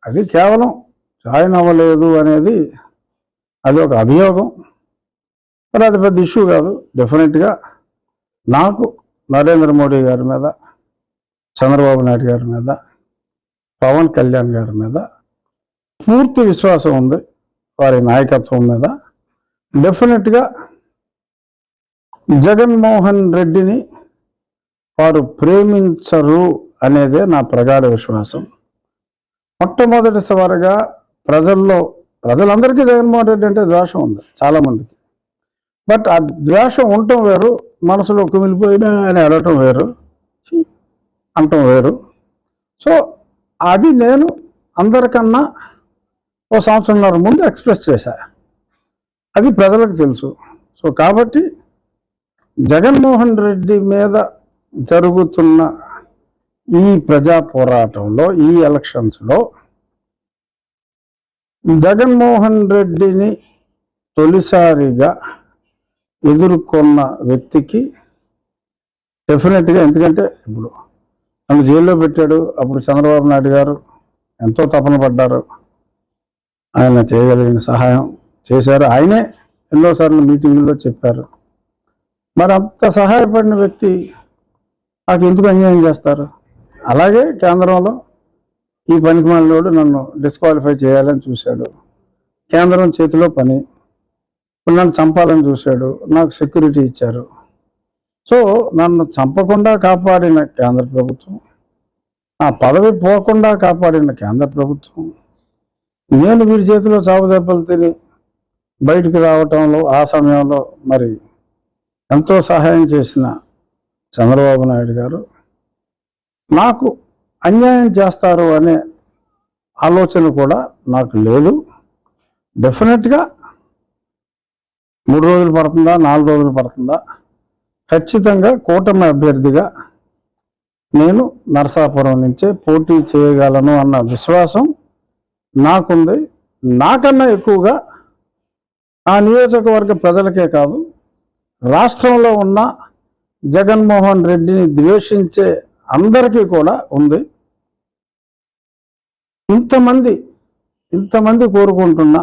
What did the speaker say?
అది కేవలం జాయిన్ అవ్వలేదు అనేది అది ఒక అభియోగం. మరి అది పెద్ద ఇష్యూ కాదు. డెఫినెట్గా నాకు నరేంద్ర మోడీ గారి మీద, చంద్రబాబు నాయుడు గారి మీద, పవన్ కళ్యాణ్ గారి మీద పూర్తి విశ్వాసం ఉంది. వారి నాయకత్వం మీద డెఫినెట్గా జగన్మోహన్ రెడ్డిని వారు ప్రేమించరు అనేదే నా ప్రగాఢ విశ్వాసం. మొట్టమొదటిసారిగా ప్రజలందరికీ జగన్మోహన్ రెడ్డి అంటే ద్వేషం ఉంది చాలామందికి. బట్ ఆ ద్వేషం ఉండటం వేరు, మనసులో కుమిలిపోయినా అని అడగటం వేరు, అంటం వేరు. సో అది నేను అందరికన్నా ఓ సంవత్సరంన్నర ముందు ఎక్స్ప్రెస్ చేశా. అది ప్రజలకు తెలుసు. సో కాబట్టి జగన్మోహన్ రెడ్డి మీద జరుగుతున్న ఈ ప్రజా పోరాటంలో, ఈ ఎలక్షన్స్లో జగన్మోహన్ రెడ్డిని తొలిసారిగా ఎదుర్కొన్న వ్యక్తికి డెఫినెట్గా, ఎందుకంటే ఇప్పుడు నన్ను జైల్లో పెట్టాడు, అప్పుడు చంద్రబాబు నాయుడు గారు ఎంతో తపన పడ్డారు, ఆయన చేయగలిగిన సహాయం చేశారు. ఆయనే ఎన్నోసార్లు మీటింగుల్లో చెప్పారు. మరి అంత సహాయపడిన వ్యక్తి నాకు ఎందుకు అన్యాయం చేస్తారు? అలాగే కేంద్రంలో ఈ పనికిమాలినోడు నన్ను డిస్క్వాలిఫై చేయాలని చూశాడు. కేంద్రం చేతిలో పని, నన్ను చంపాలని చూశాడు. నాకు సెక్యూరిటీ ఇచ్చారు. సో నన్ను చంపకుండా కాపాడిన కేంద్ర ప్రభుత్వం, నా పదవి పోకుండా కాపాడిన కేంద్ర ప్రభుత్వం, నేను వీరి చేతిలో చావు దెబ్బలు తిని బయటికి రావటంలో ఆ సమయంలో మరి ఎంతో సహాయం చేసిన చంద్రబాబు నాయుడు గారు నాకు అన్యాయం చేస్తారు అనే ఆలోచన కూడా నాకు లేదు. డెఫినెట్గా 3 రోజులు పడుతుందా, 4 రోజులు పడుతుందా, ఖచ్చితంగా కూటమి అభ్యర్థిగా నేను నరసాపురం నుంచే పోటీ చేయగలను అన్న విశ్వాసం నాకుంది. నాకన్నా ఎక్కువగా ఆ నియోజకవర్గ ప్రజలకే కాదు, రాష్ట్రంలో ఉన్న జగన్మోహన్ రెడ్డిని ద్వేషించే అందరికీ కూడా ఉంది. ఇంతమంది కోరుకుంటున్న